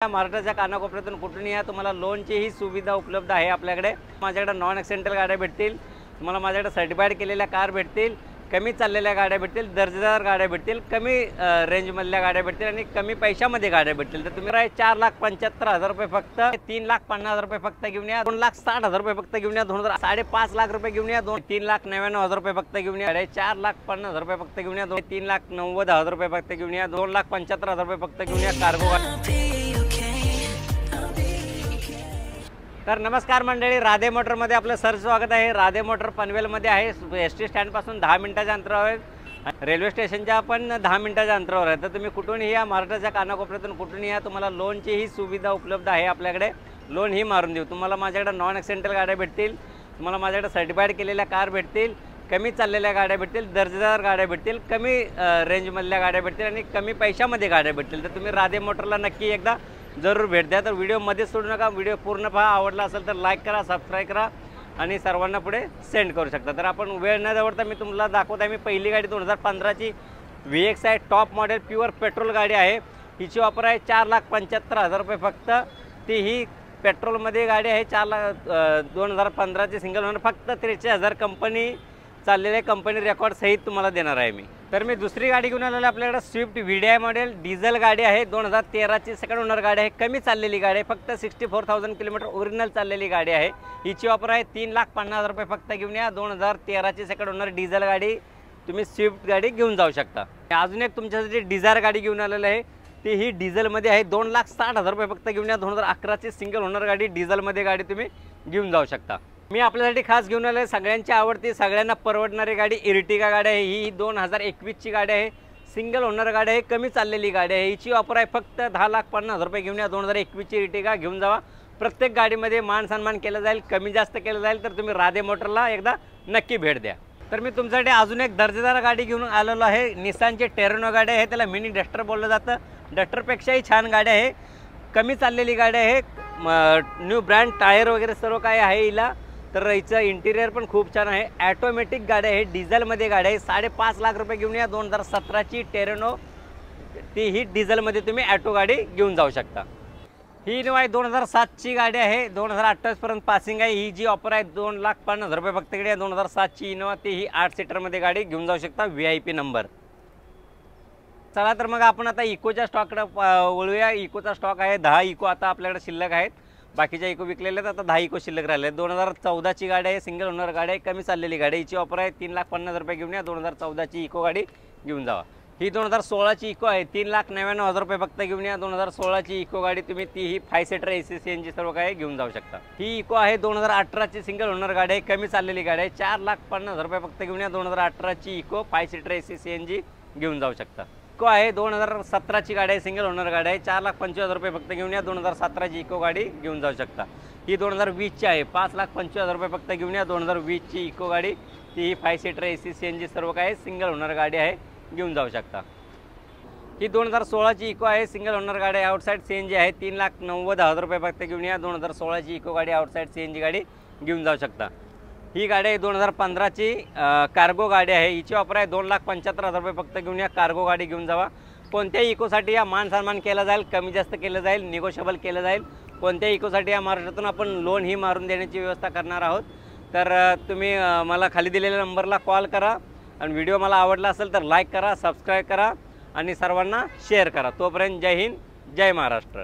महाराष्ट्राच्या कानाकोपऱ्यातून कुठूनही या तुम्हाला लोनची ही सुविधा उपलब्ध आहे आपल्याकडे। माझ्याकडे नॉन ॲक्सिडेंटल गाड्या भेटतील, तुम्हाला माझ्याकडे सर्टिफाईड केलेल्या कार भेटतील, कमी चाललेल्या गाड्या भेटतील, दर्जेदार गाड्या भेटतील, कमी रेंजमधल्या गाड्या भेटतील आणि कमी पैशामध्ये गाड्या भेटतील। तर तुम्ही 4,75,000 रुपये फक्त, 3,50,000 रुपये फक्त घेऊन या, 2,60,000 रुपये फक्त घेऊन या, 5.5 लाख रुपये घेऊन या, 3,99,000 रुपये फक्त घेऊन या, 4,50,000 रुपये फक्त घेऊन या, 3,90,000 रुपये फक्त घेऊन या, 2,75,000 रुपये फक्त घेऊन या कार्गो। तर नमस्कार मंडळी, राधे मोटरमध्ये आपलं सरचं स्वागत आहे। राधे मोटर पनवेलमध्ये आहे, एसटी स्टँडपासून 10 मिनिटाच्या अंतरावर आहे, रेल्वे स्टेशनच्या पण 10 मिनिटाच्या अंतरावर आहे। तर तुम्ही कुठूनही या, महाराष्ट्राच्या कानाकोपऱ्यातून कुठूनही या, तुम्हाला लोनची ही सुविधा उपलब्ध आहे आपल्याकडे। लोन ही मारून देऊ, तुम्हाला माझ्याकडे नॉन ॲक्सिडेंटल गाड्या भेटतील, तुम्हाला माझ्याकडे सर्टिफाईड केलेल्या कार भेटतील, कमी चाललेल्या गाड्या भेटतील, दर्जेदार गाड्या भेटतील, कमी रेंजमधल्या गाड्या भेटतील आणि कमी पैशामध्ये गाड्या भेटतील। तर तुम्ही राधे मोटरला नक्की एकदा जरूर भेट द्या। तर व्हिडिओ मध्ये सोडू नका, व्हिडिओ पूर्ण पहा, आवडला असेल तर लाईक करा, सबस्क्राईब करा आणि सर्वांना पुढे सेंड करू शकता। तर आपण वेळ न दवडता मी तुम्हाला दाखवत आहे, मी पहिली गाडी 2015ची VX आहे, टॉप मॉडेल प्युअर पेट्रोल गाडी आहे। हिची ऑफर आहे 4,75,000 रुपये फक्त। ती ही पेट्रोलमध्ये गाडी आहे, 2015ची सिंगल ओनर, फक्त 43,000 कंपनी चाललेले कंपनी रेकॉर्ड सहित तुम्हाला देणार आहे मी। तर मी दुसरी गाडी घेऊन आलेली आपल्याकडे स्विफ्ट VDI मॉडेल डिझेल गाडी आहे, 2013ची सेकंड ओनर गाडी आहे, कमी चाललेली गाडी आहे, फक्त 64,000 किलोमीटर ओरिजिनल चाललेली गाडी आहे। हिची ऑफर आहे 3,50,000 रुपये फक्त घेऊन या, 2013ची सेकंड ओनर डिझेल गाडी तुम्ही स्विफ्ट गाडी घेऊन जाऊ शकता। अजून एक तुमच्यासाठी डिझायर गाडी घेऊन आलेली आहे, ती ही डिझेलमध्ये आहे, 2,60,000 रुपये फक्त घेऊन या, 2011ची सिंगल ओनर गाडी डिझेलमध्ये गाडी तुम्ही घेऊन जाऊ शकता। मी आपल्यासाठी खास घेऊन आले सगळ्यांची आवडती, सगळ्यांना परवडणारी गाडी इर्टिगा गाडी आहे। ही 2021ची गाडी आहे, सिंगल ओनर गाडी आहे, कमी चाललेली गाडी आहे। हिची ऑफर आहे फक्त 10,50,000 रुपये घेऊन या, 2021ची इर्टिगा घेऊन जावा। प्रत्येक गाडीमध्ये मान सन्मान केला जाईल, कमी जास्त केलं जाईल। तर तुम्ही राधे मोटरला एकदा नक्की भेट द्या। तर मी तुमच्यासाठी अजून एक दर्जेदार गाडी घेऊन आलेलो आहे, निसानची टेरेनो गाडी आहे, त्याला मिनी डस्टर बोललं जातं, डस्टरपेक्षाही छान गाडी आहे, कमी चाललेली गाडी आहे, न्यू ब्रँड टायर वगैरे सर्व काय आहे हिला। तर हिचं इंटिरियर पण खूप छान आहे, ॲटोमॅटिक गाडी आहे, डिझेलमध्ये गाडी आहे, 5.5 लाख रुपये घेऊन या, 2017ची टेरेनो, ती ही डिझेलमध्ये तुम्ही ॲटो गाडी घेऊन जाऊ शकता। ही इनोवा 2007ची गाडी आहे, 2028पर्यंत पासिंग आहे। ही जी ऑफर आहे 2,50,000 रुपये फक्त गाडी आहे, 2007ची इनोवा, ती ही 8 सीटरमध्ये गाडी घेऊन जाऊ शकता, VIP नंबर। चला तर मग आपण आता इकोच्या स्टॉककडे वळूया। इकोचा स्टॉक आहे 10 इको आता आपल्याकडे शिल्लक आहेत, बाकीच्या इको विकलेले आहेत, आता 10 इको शिल्लक राहिले। 2014ची गाडी आहे, सिंगल ओनर गाडी आहे, कमी चाललेली गाडी, हिची ऑफर आहे 3,50,000 रुपये घेऊन या, 2014ची इको गाडी घेऊन जावा। ही 2016ची इको आहे, 3,99,000 रुपये फक्त घेऊन या, 2016ची इको गाडी तुम्ही, ती ही 5 सीटर AC CNG सर्व काय घेऊन जाऊ शकता। ही इको आहे 2018ची सिंगल ओनर गाडी आहे, कमी चाललेली गाडी आहे, 4,50,000 रुपये फक्त घेऊन या, 2018ची इको 5 सीटर AC CNG घेऊन जाऊ शकता। इको आहे 2017ची गाडी आहे, सिंगल ओनर गाडी आहे, 4,25,000 रुपये फक्त घेऊन या, 2017ची इको गाडी घेऊन जाऊ शकता। ही 2020ची आहे, 5,25,000 रुपये फक्त घेऊन या, 2020ची इको गाडी, ती 5 सीटर AC CNG सर्व काय सिंगल ओनर गाडी आहे, घेऊन जाऊ शकता। ही 2016ची इको आहे, सिंगल ओनर गाडी आहे, आउटसाइड CNG आहे, 3,90,000 रुपये फक्त घेऊन या, 2016ची इको गाडी आउटसाइड CNG गाडी घेऊन जाऊ शकता। ही गाडी आहे 2015ची कार्गो गाडी आहे, हिची ऑफर आहे 2,75,000 रुपये फक्त घेऊन या, कार्गो गाडी घेऊन जावा। कोणत्याही इकोसाठी या मान सन्मान केला जाईल, कमी जास्त केलं जाईल, निगोशिएबल केलं जाईल। कोणत्याही इकोसाठी या महाराष्ट्रातून आपण लोन ही मारून देण्याची व्यवस्था करणार आहोत। तर तुम्ही मला खाली दिलेल्या नंबरला कॉल करा आणि व्हिडिओ मला आवडला असेल तर लाईक करा, सबस्क्राईब करा आणि सर्वांना शेअर करा। तोपर्यंत जय हिंद, जय महाराष्ट्र।